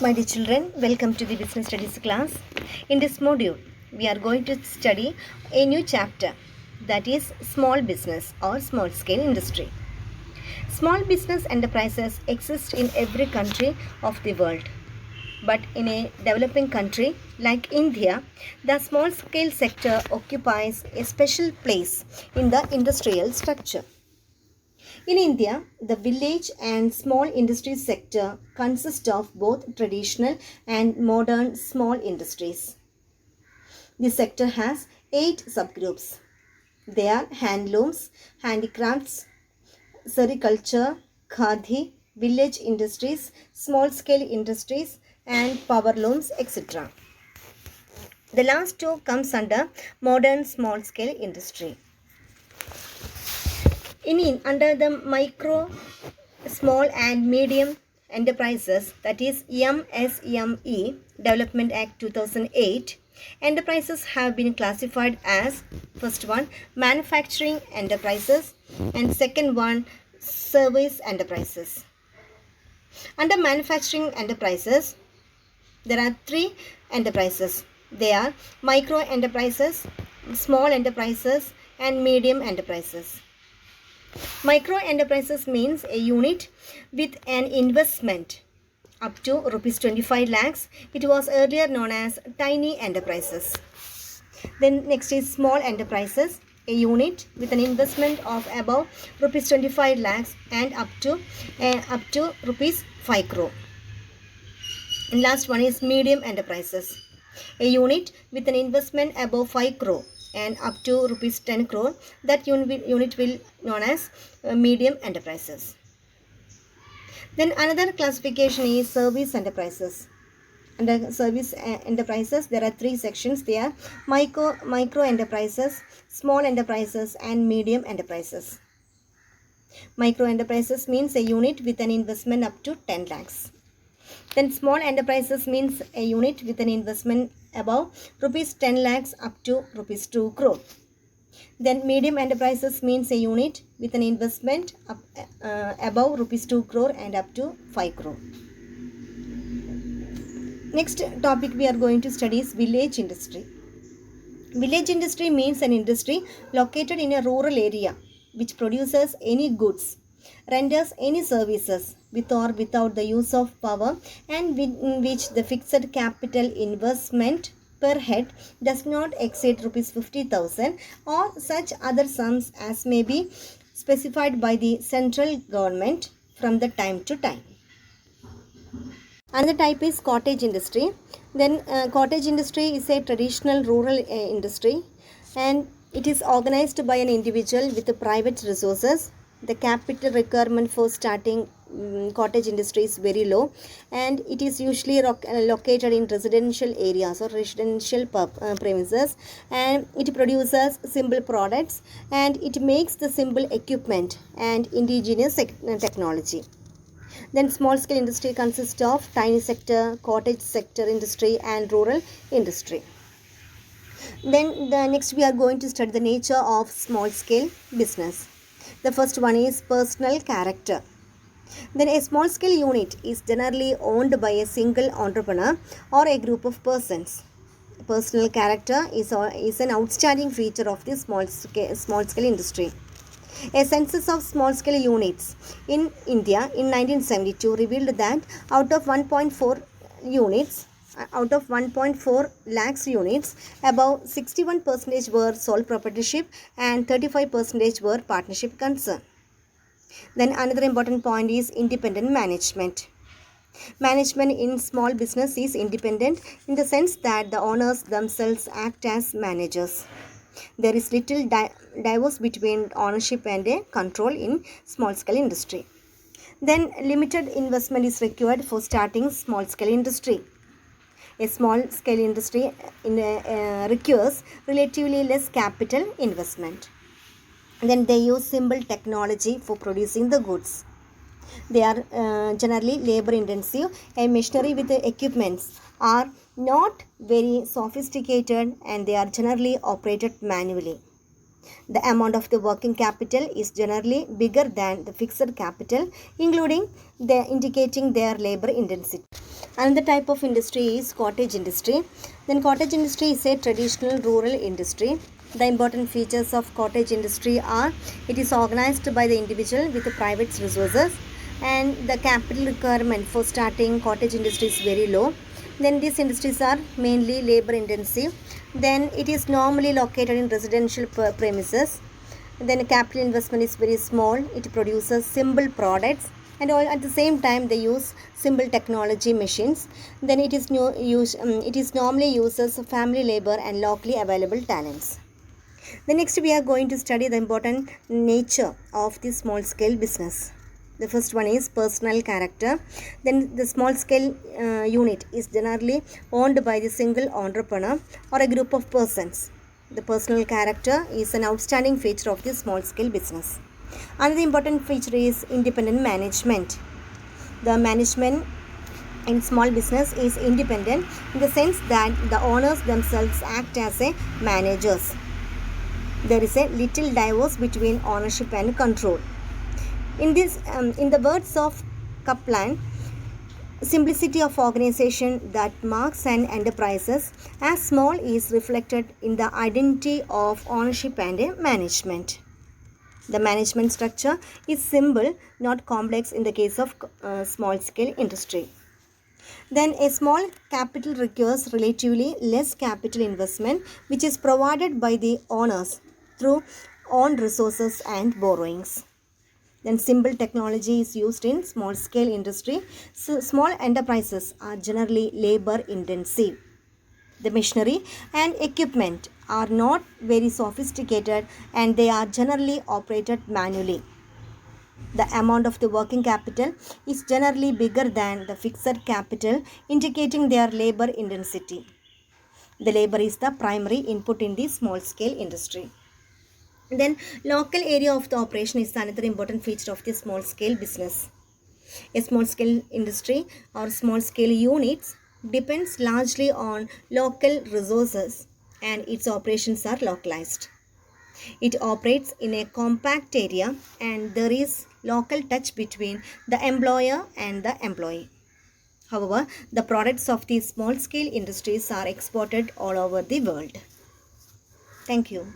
My dear children, welcome to the Business Studies class. In this module, we are going to study a new chapter, that is small business or small scale industry. Small business enterprises exist in every country of the world. But in a developing country like India, the small scale sector occupies a special place in the industrial structure. In India, the village and small industry sector consists of both traditional and modern small industries. The sector has 8 subgroups. They are handlooms, handicrafts, sericulture, khadi, village industries, small scale industries and power looms, etc. The last two comes under modern small scale industry. Under the micro, small and medium enterprises, that is MSME Development Act 2008, enterprises have been classified as first one manufacturing enterprises and second one service enterprises. Under manufacturing enterprises, there are 3 enterprises. They are micro enterprises, small enterprises and medium enterprises. Micro enterprises means a unit with an investment up to rupees 25 lakhs. It was earlier known as tiny enterprises. Then next is small enterprises, a unit with an investment of above rupees 25 lakhs and up to rupees 5 crore. And last one is medium enterprises, a unit with an investment above 5 crore and up to rupees 10 crore. That unit will known as medium enterprises. Then another classification is service enterprises. Under service enterprises, there are 3 sections. They are micro enterprises, small enterprises and medium enterprises. Micro enterprises means a unit with an investment up to 10 lakhs. Then small enterprises means a unit with an investment above rupees 10 lakhs up to rupees 2 crore. Then medium enterprises means a unit with an investment above rupees 2 crore and up to 5 crore. Next topic we are going to study is village industry. Village industry means an industry located in a rural area which produces any goods, renders any services with or without the use of power, and in which the fixed capital investment per head does not exceed rupees 50,000 or such other sums as may be specified by the central government from the time to time. Another type is cottage industry. Then cottage industry is a traditional rural industry and it is organized by an individual with private resources. The capital requirement for starting cottage industry is very low and it is usually located in residential areas or residential premises, and it produces simple products and it makes the simple equipment and indigenous technology. Then small scale industry consists of tiny sector, cottage sector industry and rural industry. Then next we are going to study the nature of small scale business. The first one is personal character. Then a small scale unit is generally owned by a single entrepreneur or a group of persons. Personal character is an outstanding feature of the small scale industry. A census of small scale units in India in 1972 revealed that out of 1.4 lakhs units, above 61% were sole proprietorship and 35% were partnership concern. Then another important point is independent management. Management in small business is independent in the sense that the owners themselves act as managers. There is little divorce between ownership and control in small scale industry. Then limited investment is required for starting small scale industry. A small scale industry requires relatively less capital investment. Then they use simple technology for producing the goods. They are generally labor intensive and machinery with the equipments are not very sophisticated and they are generally operated manually. The amount of the working capital is generally bigger than the fixed capital, indicating their labor intensity. Another type of industry is cottage industry. Then cottage industry is a traditional rural industry. The important features of cottage industry are it is organized by the individual with the private resources, and the capital requirement for starting cottage industry is very low. Then these industries are mainly labor intensive. Then it is normally located in residential premises. Then capital investment is very small. It produces simple products, and all at the same time they use simple technology machines. Then it is normally uses family labor and locally available talents. The next we are going to study the important nature of the small scale business. The first one is personal character. Then the small scale unit is generally owned by the single entrepreneur or a group of persons. The personal character is an outstanding feature of the small scale business. Another important feature is independent management. The management in small business is independent in the sense that the owners themselves act as a managers. There is a little divorce between ownership and control. In the words of Kaplan, simplicity of organization that marks an enterprises as small is reflected in the identity of ownership and management. The management structure is simple, not complex in the case of small scale industry. Then a small capital requires relatively less capital investment, which is provided by the owners through own resources and borrowings. Then simple technology is used in small scale industry. So small enterprises are generally labor intensive. The machinery and equipment are not very sophisticated, and they are generally operated manually. The amount of the working capital is generally bigger than the fixed capital, indicating their labor intensity. The labor is the primary input in the small scale industry. Then local area of the operation is another important feature of the small scale business. A small scale industry or small scale units depends largely on local resources, and its operations are localized. It operates in a compact area, and there is local touch between the employer and the employee. However, the products of these small scale industries are exported all over the world. Thank you.